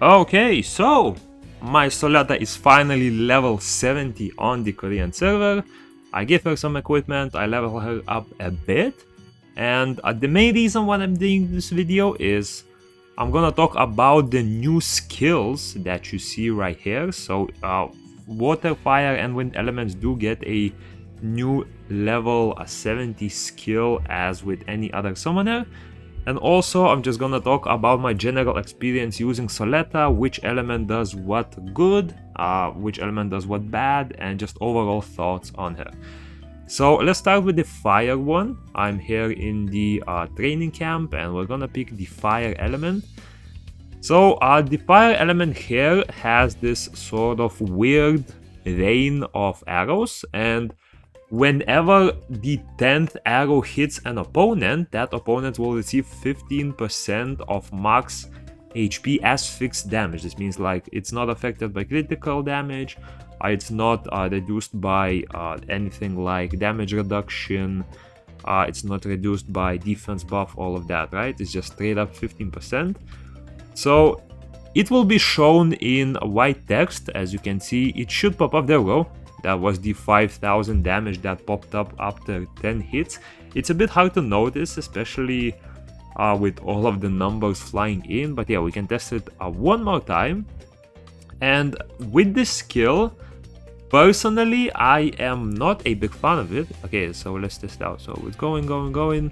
Okay, so my Soletta is finally level 70 on the Korean server. I gave her some equipment, I level her up a bit, and the main reason why I'm doing this video is I'm gonna talk about the new skills that you see right here. So water, fire and wind elements do get a new level 70 skill as with any other summoner. And also I'm just gonna talk about my general experience using Soletta, which element does what good, which element does what bad, and just overall thoughts on her. So let's start with the fire one. I'm here in the training camp and we're gonna pick the fire element. So the fire element here has this sort of weird rain of arrows, and whenever the 10th arrow hits an opponent, that opponent will receive 15% of max HP as fixed damage. This means like it's not affected by critical damage, it's not reduced by anything like damage reduction, it's not reduced by defense buff, all of that, right? It's just straight up 15%. So it will be shown in white text. As you can see, it should pop up. There we go. That was the 5000 damage that popped up after 10 hits. It's a bit hard to notice, especially with all of the numbers flying in. But yeah, we can test it one more time. And with this skill, personally, I am not a big fan of it. Okay, so let's test out. So it's going.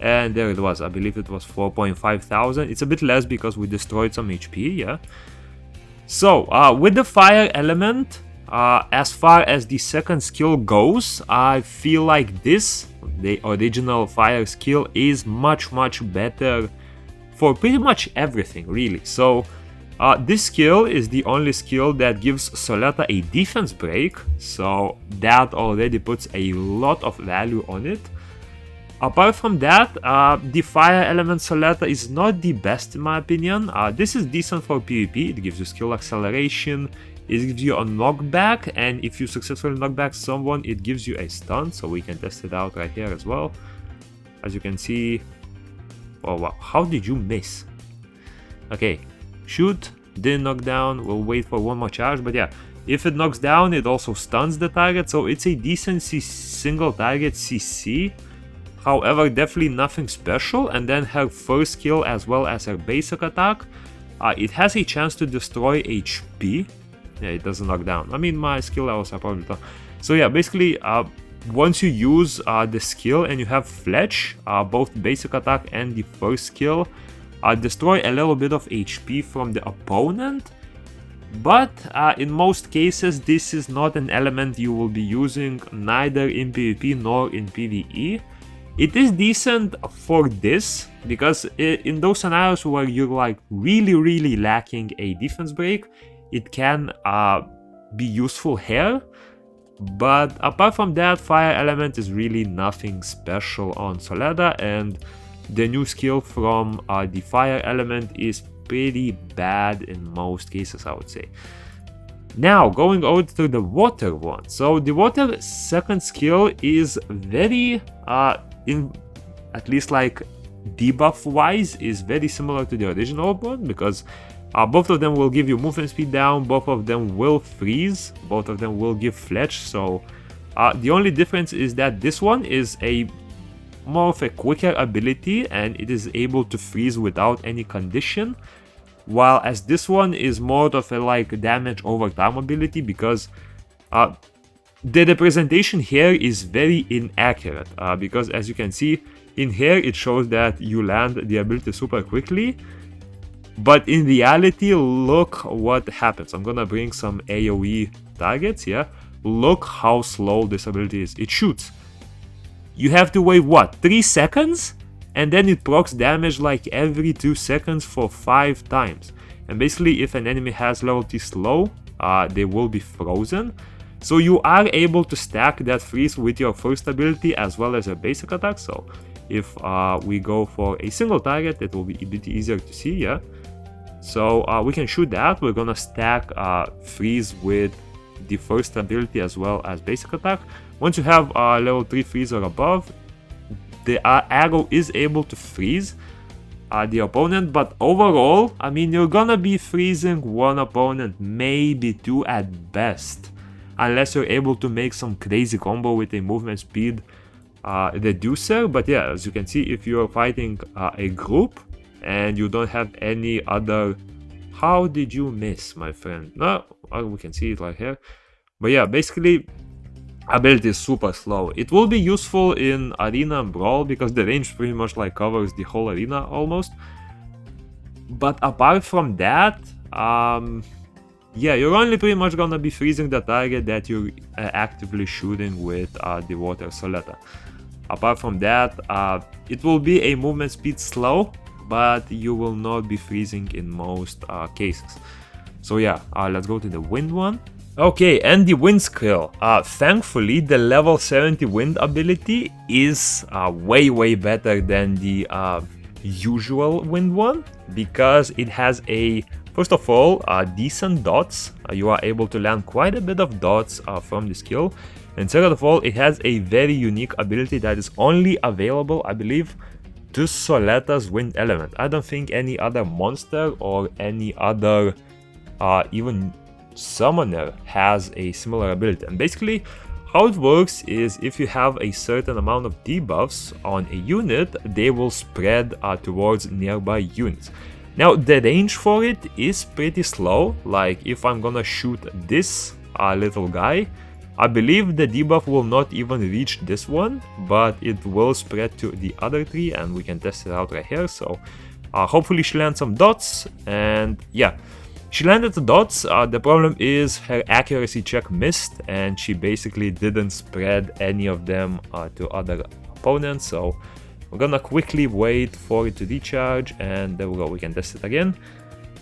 And there it was. I believe it was 4,500. It's a bit less because we destroyed some HP, yeah. So with the fire element, as far as the second skill goes, I feel like this, the original fire skill, is much better for pretty much everything, really. So this skill is the only skill that gives Soletta a defense break, so that already puts a lot of value on it. Apart from that, the fire element Soletta is not the best in my opinion. This is decent for PvP. It gives you skill acceleration, it gives you a knockback, and if you successfully knock back someone, it gives you a stun, so we can test it out right here as well. As you can see, oh wow, how did you miss? Okay, shoot, didn't knock down, we'll wait for one more charge, but yeah, if it knocks down, it also stuns the target, so it's a decent single target CC. However, definitely nothing special. And then her first skill as well as her basic attack, it has a chance to destroy HP. Yeah, it doesn't knock down. I mean, my skill levels are probably tough. So yeah, basically, once you use the skill and you have Fletch, both basic attack and the first skill, destroy a little bit of HP from the opponent. But in most cases, this is not an element you will be using neither in PvP nor in PvE. It is decent for this, because in those scenarios where you're like really lacking a defense break, it can be useful here. But apart from that, fire element is really nothing special on Soletta, and the new skill from the fire element is pretty bad in most cases, I would say. Now, going over to the water one. So the water second skill is very, at least like debuff wise, is very similar to the original one, because both of them will give you movement speed down, both of them will freeze, both of them will give Fletch. So the only difference is that this one is a more of a quicker ability and it is able to freeze without any condition, while as this one is more of a like damage over time ability, because the representation here is very inaccurate, because as you can see in here, it shows that you land the ability super quickly, but in reality, look what happens. I'm gonna bring some AoE targets here. Look how slow this ability is. It shoots. You have to wait, what, 3 seconds? And then it procs damage like every 2 seconds for 5 times. And basically, if an enemy has level T slow, they will be frozen. So you are able to stack that freeze with your first ability as well as your basic attack. So if we go for a single target, it will be a bit easier to see, yeah. So we can shoot that. We're gonna stack freeze with the first ability as well as basic attack. Once you have level 3 freeze or above, the arrow is able to freeze. the opponent, but overall, I mean, you're gonna be freezing one opponent, maybe two at best, unless you're able to make some crazy combo with a movement speed reducer. But yeah, as you can see, if you're fighting a group and you don't have any other... How did you miss, my friend? No, we can see it right here. But yeah, basically, ability is super slow. It will be useful in arena and brawl because the range pretty much like covers the whole arena almost. But apart from that, yeah, you're only pretty much gonna be freezing the target that you're actively shooting with the water soletta. Apart from that, it will be a movement speed slow, but you will not be freezing in most cases. So yeah, let's go to the wind one. Okay, and the wind skill. Thankfully, the level 70 wind ability is way better than the usual wind one, because it has a, first of all, decent dots. You are able to land quite a bit of dots from the skill. And second of all, it has a very unique ability that is only available, I believe, to Soleta's wind element. I don't think any other monster or any other even summoner has a similar ability. And basically how it works is, if you have a certain amount of debuffs on a unit, they will spread towards nearby units. Now the range for it is pretty slow. Like if I'm gonna shoot this little guy, I believe the debuff will not even reach this one, but it will spread to the other three, and we can test it out right here. So hopefully she lands some dots, and yeah, she landed the dots. The problem is her accuracy check missed, and she basically didn't spread any of them to other opponents. So we're gonna quickly wait for it to recharge, and there we go, we can test it again.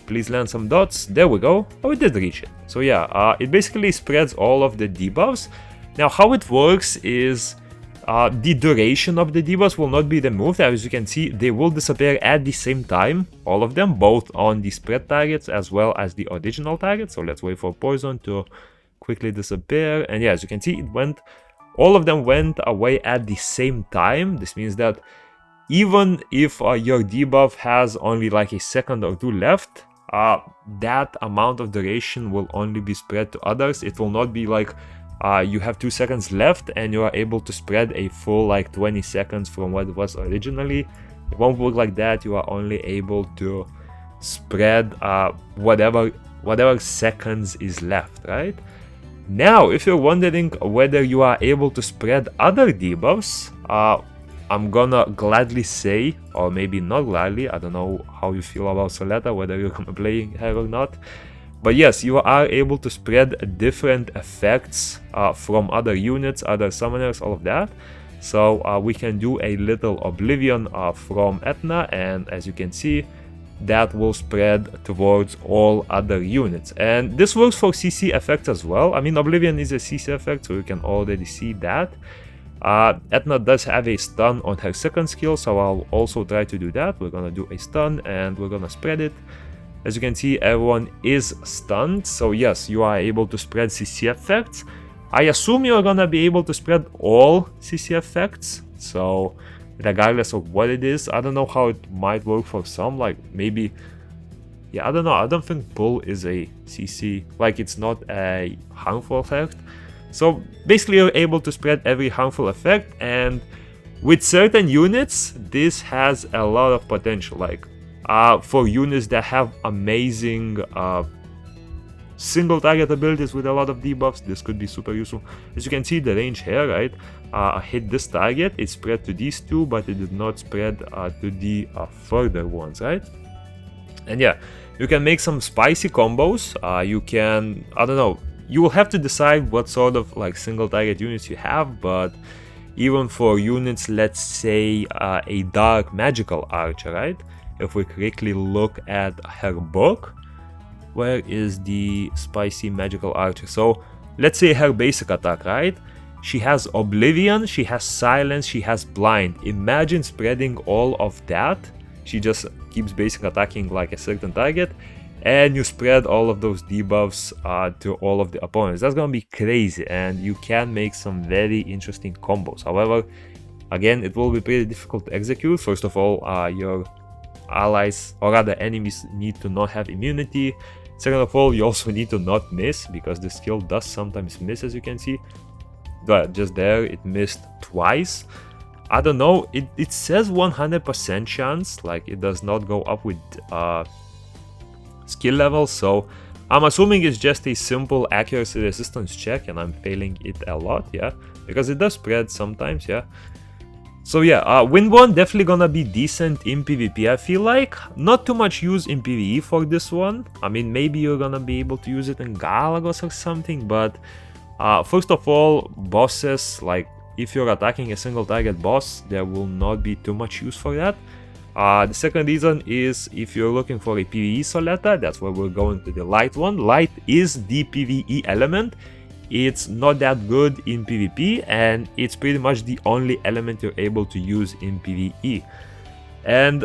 Please land some dots. There we go. Oh, it did reach it. So yeah, it basically spreads all of the debuffs. Now how it works is the duration of the debuffs will not be removed. As you can see, they will disappear at the same time, all of them, both on the spread targets as well as the original target. So let's wait for poison to quickly disappear. And yeah, as you can see, all of them went away at the same time. This means that even if your debuff has only like a second or two left, that amount of duration will only be spread to others. It will not be like you have 2 seconds left and you are able to spread a full like 20 seconds from what it was originally. It won't work like that. You are only able to spread whatever seconds is left, right? Now, if you're wondering whether you are able to spread other debuffs, I'm gonna gladly say, or maybe not gladly, I don't know how you feel about Soletta, whether you're gonna play her or not. But yes, you are able to spread different effects from other units, other summoners, all of that. So we can do a little Oblivion from Etna, and as you can see, that will spread towards all other units. And this works for CC effects as well. I mean, Oblivion is a CC effect, so you can already see that. Etna does have a stun on her second skill, so I'll also try to do that. We're gonna do a stun and we're gonna spread it. As you can see, everyone is stunned, so yes, you are able to spread CC effects. I assume you're gonna be able to spread all CC effects, so regardless of what it is. I don't know how it might work for some, like maybe, yeah, I don't know, I don't think pull is a CC, like it's not a harmful effect. So basically you're able to spread every harmful effect, and with certain units this has a lot of potential. Like for units that have amazing single target abilities with a lot of debuffs, this could be super useful. As you can see, the range here, right? I hit this target, it spread to these two, but it did not spread to the further ones, right? And yeah, you can make some spicy combos. You can, I don't know, you will have to decide what sort of like single target units you have, but even for units, let's say a dark magical archer, right? If we quickly look at her book, where is the spicy magical archer? So let's say her basic attack, right? She has Oblivion, she has Silence, she has Blind. Imagine spreading all of that. She just keeps basic attacking like a certain target, and you spread all of those debuffs to all of the opponents. That's gonna be crazy, and you can make some very interesting combos. However, again, it will be pretty difficult to execute. First of all, your allies or other enemies need to not have immunity. Second of all, you also need to not miss, because the skill does sometimes miss, as you can see. But just there, it missed twice. I don't know, it says 100% chance, like it does not go up with skill level, so I'm assuming it's just a simple accuracy resistance check and I'm failing it a lot, yeah, because it does spread sometimes, yeah. So yeah, Wind Bond definitely gonna be decent in PvP, I feel like. Not too much use in PvE for this one. I mean, maybe you're gonna be able to use it in Galagos or something, but first of all, bosses, like if you're attacking a single target boss, there will not be too much use for that. The second reason is if you're looking for a PVE soletta, that's where we're going to the light one. Light is the PVE element. It's not that good in PvP, and it's pretty much the only element you're able to use in PvE. And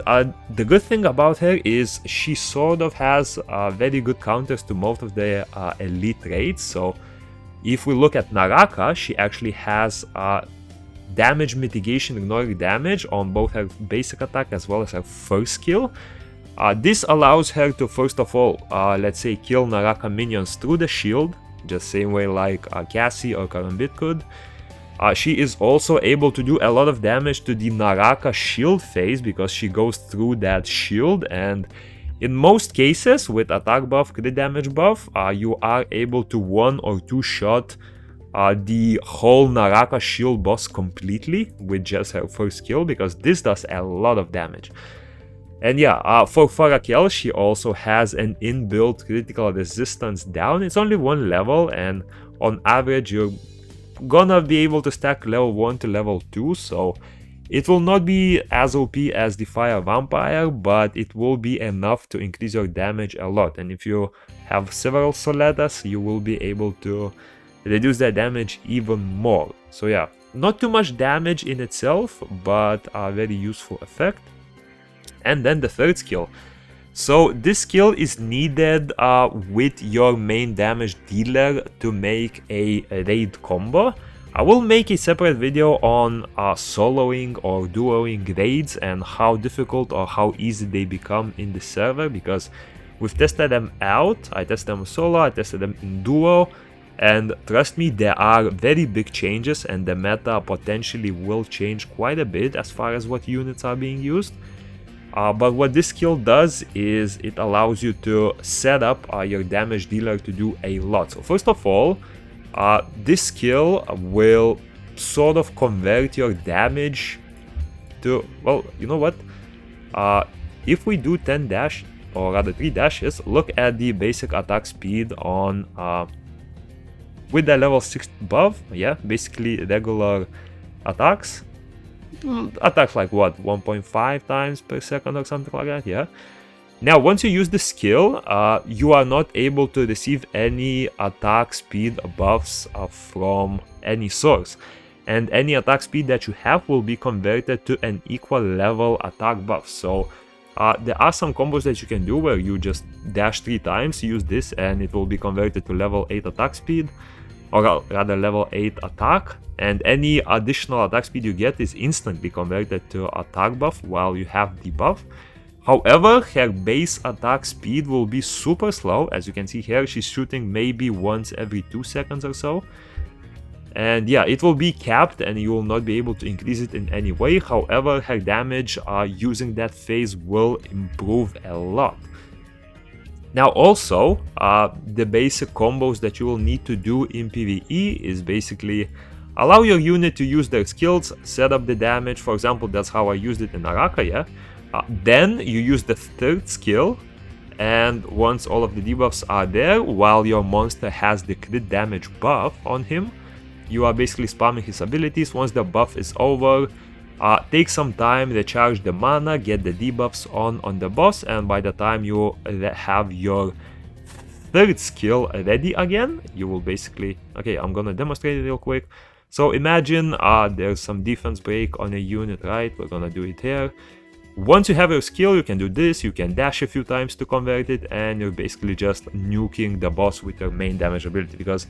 the good thing about her is she sort of has very good counters to most of the elite raids. So if we look at Naraka, she actually has damage mitigation, ignoring damage on both her basic attack as well as her first skill. This allows her to, first of all, let's say, kill Naraka minions through the shield, just same way like Cassie or Karambit could. She is also able to do a lot of damage to the Naraka shield phase because she goes through that shield, and in most cases with attack buff, crit damage buff, you are able to 1 or 2 shot the whole Naraka shield boss completely with just her first skill, because this does a lot of damage. And yeah, for Farakel, she also has an inbuilt critical resistance down. It's only 1 level, and on average you're gonna be able to stack level 1 to level 2, so it will not be as OP as the Fire Vampire, but it will be enough to increase your damage a lot. And if you have several Soletas, you will be able to reduce that damage even more. So yeah, not too much damage in itself, but a very useful effect. And then the third skill. So this skill is needed with your main damage dealer to make a raid combo. I will make a separate video on soloing or duoing raids and how difficult or how easy they become in the server, because we've tested them out. I tested them solo, I tested them in duo, and trust me, there are very big changes, and the meta potentially will change quite a bit as far as what units are being used. But what this skill does is it allows you to set up your damage dealer to do a lot. So first of all, this skill will sort of convert your damage to, well, you know what? If we do 10 dash, or rather 3 dashes, look at the basic attack speed on with the level 6 buff, yeah, basically regular attacks. Attacks like what, 1.5 times per second or something like that, yeah. Now once you use the skill, you are not able to receive any attack speed buffs from any source, and any attack speed that you have will be converted to an equal level attack buff. So there are some combos that you can do where you just dash 3 times, use this, and it will be converted to level 8 attack speed, or rather level 8 attack, and any additional attack speed you get is instantly converted to attack buff while you have the buff. However, her base attack speed will be super slow. As you can see here, she's shooting maybe once every 2 seconds or so. And yeah, it will be capped and you will not be able to increase it in any way. However, her damage using that phase will improve a lot. Now also, the basic combos that you will need to do in PvE is basically allow your unit to use their skills, set up the damage. For example, that's how I used it in Naraka, yeah? Then you use the third skill, and once all of the debuffs are there, while your monster has the crit damage buff on him, you are basically spamming his abilities. Once the buff is over, take some time, recharge the mana, get the debuffs on the boss, and by the time you have your third skill ready again, you will basically... Okay, I'm gonna demonstrate it real quick. So imagine there's some defense break on a unit, right? We're gonna do it here. Once you have your skill, you can do this, you can dash a few times to convert it, and you're basically just nuking the boss with your main damage ability, because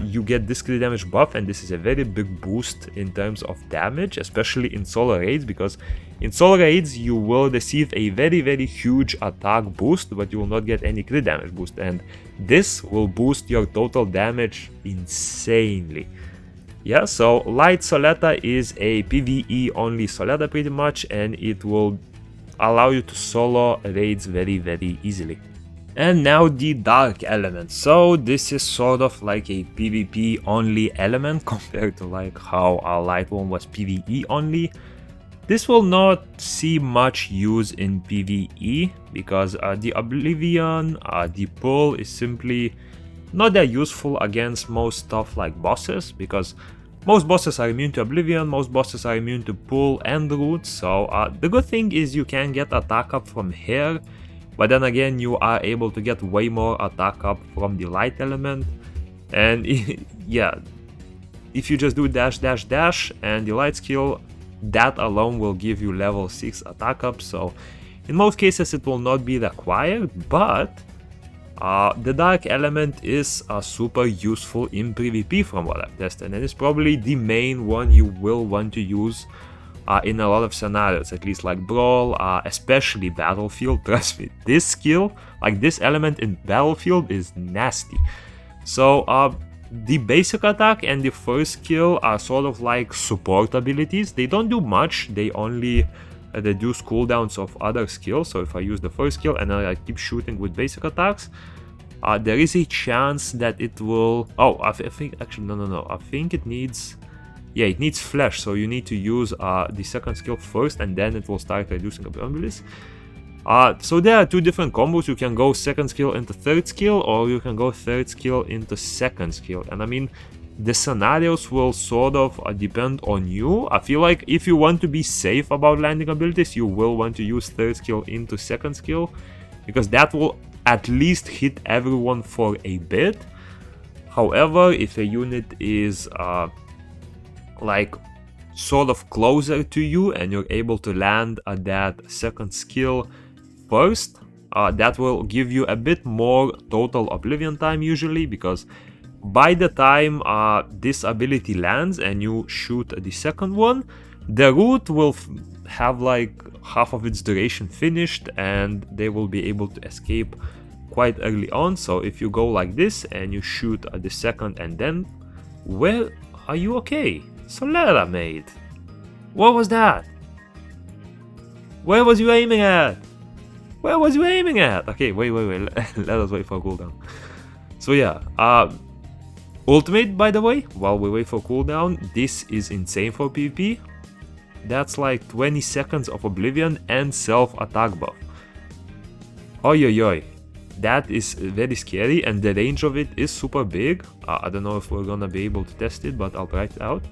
you get this crit damage buff, and this is a very big boost in terms of damage, especially in solo raids, because in solo raids you will receive a very huge attack boost, but you will not get any crit damage boost, and this will boost your total damage insanely. Yeah, so Light Soletta is a PvE only Soletta pretty much, and it will allow you to solo raids very easily. And now the Dark Element. So this is sort of like a PvP only element compared to like how our Light one was PvE only. This will not see much use in PvE because the Oblivion, the Pull is simply not that useful against most stuff like bosses, because most bosses are immune to Oblivion, most bosses are immune to Pull and Root. So the good thing is you can get attack up from here, but then again you are able to get way more attack up from the Light Element. And yeah, if you just do dash and the Light skill, that alone will give you level 6 attack up. So in most cases it will not be required, but the Dark Element is super useful in PvP from what I've tested, and it's probably the main one you will want to use in a lot of scenarios, at least like Brawl, especially Battlefield. Trust me, this skill, like this element in Battlefield, is nasty. So the basic attack and the first skill are sort of like support abilities. They don't do much, they only reduce cooldowns of other skills. So if I use the first skill and then I keep shooting with basic attacks, there is a chance that it will... Oh, I think... Actually, no. I think it needs... Yeah, it needs flash, so you need to use the second skill first, and then it will start reducing abilities. So there are two different combos. You can go second skill into third skill, or you can go third skill into second skill. And I mean, the scenarios will sort of depend on you. I feel like if you want to be safe about landing abilities, you will want to use third skill into second skill, because that will at least hit everyone for a bit. However, if a unit is like sort of closer to you and you're able to land that second skill first, that will give you a bit more total Oblivion time usually, because by the time this ability lands and you shoot the second one, the root will have like half of its duration finished and they will be able to escape quite early on. So if you go like this and you shoot the second, and then, well, are you okay? Soletta, mate. What was that? Where was you aiming at? Where was you aiming at? Okay, wait. Let us wait for cooldown. So yeah, ultimate, by the way, while we wait for cooldown, this is insane for PvP. That's like 20 seconds of Oblivion and self-attack buff. Oi. That is very scary, and the range of it is super big. I don't know if we're gonna be able to test it, but I'll try it out.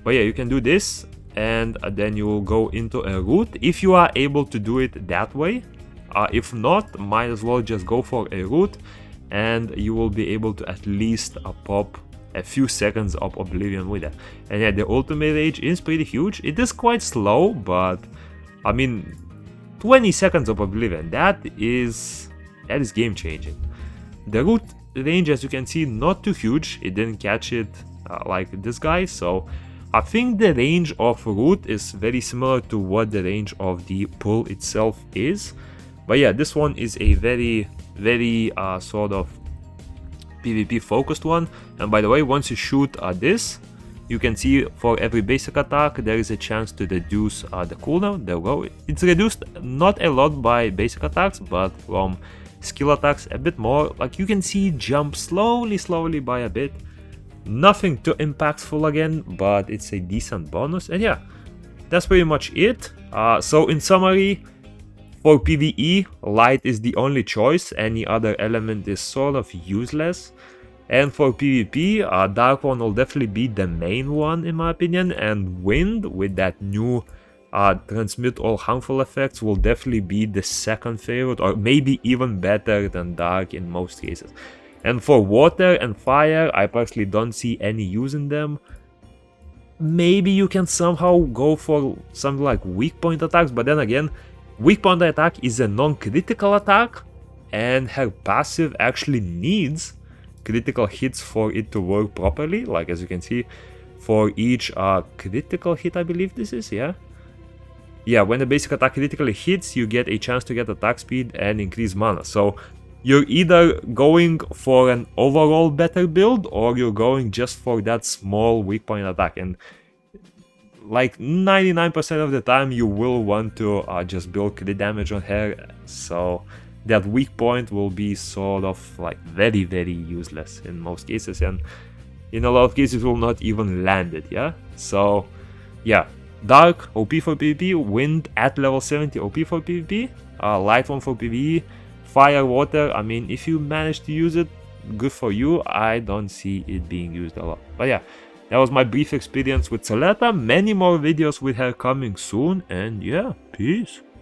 But yeah, you can do this, and then you will go into a root if you are able to do it that way. If not, might as well just go for a root, and you will be able to at least pop a few seconds of Oblivion with it. And yeah, the ultimate range is pretty huge. It is quite slow, but I mean, 20 seconds of Oblivion, that is game changing. The root range, as you can see, not too huge. It didn't catch it like this guy, so I think the range of root is very similar to what the range of the pull itself is. But yeah, this one is a very sort of PvP focused one. And by the way, once you shoot this, you can see for every basic attack there is a chance to reduce the cooldown. There we go. It's reduced not a lot by basic attacks, but from skill attacks a bit more. Like you can see, jump slowly by a bit. Nothing too impactful again, but it's a decent bonus. And yeah, that's pretty much it. So in summary, for PvE, light is the only choice. Any other element is sort of useless. And for PvP, dark one will definitely be the main one in my opinion, and wind with that new transmit all harmful effects will definitely be the second favorite, or maybe even better than dark in most cases. And for water and fire, I personally don't see any use in them. Maybe you can somehow go for something like weak point attacks, but then again, weak point attack is a non-critical attack, and her passive actually needs critical hits for it to work properly. Like as you can see, for each critical hit, I believe this is, yeah, when the basic attack critically hits, you get a chance to get attack speed and increase mana. So you're either going for an overall better build, or you're going just for that small weak point attack. And like 99% of the time you will want to just build crit damage on her, so that weak point will be sort of like very, very useless in most cases, and in a lot of cases will not even land it, yeah? So yeah, Dark, OP for PvP, Wind at level 70, OP for PvP, Light one for PvE, Fire, Water, I mean, if you manage to use it, good for you. I don't see it being used a lot. But yeah, that was my brief experience with Soletta. Many more videos with her coming soon, and yeah, peace.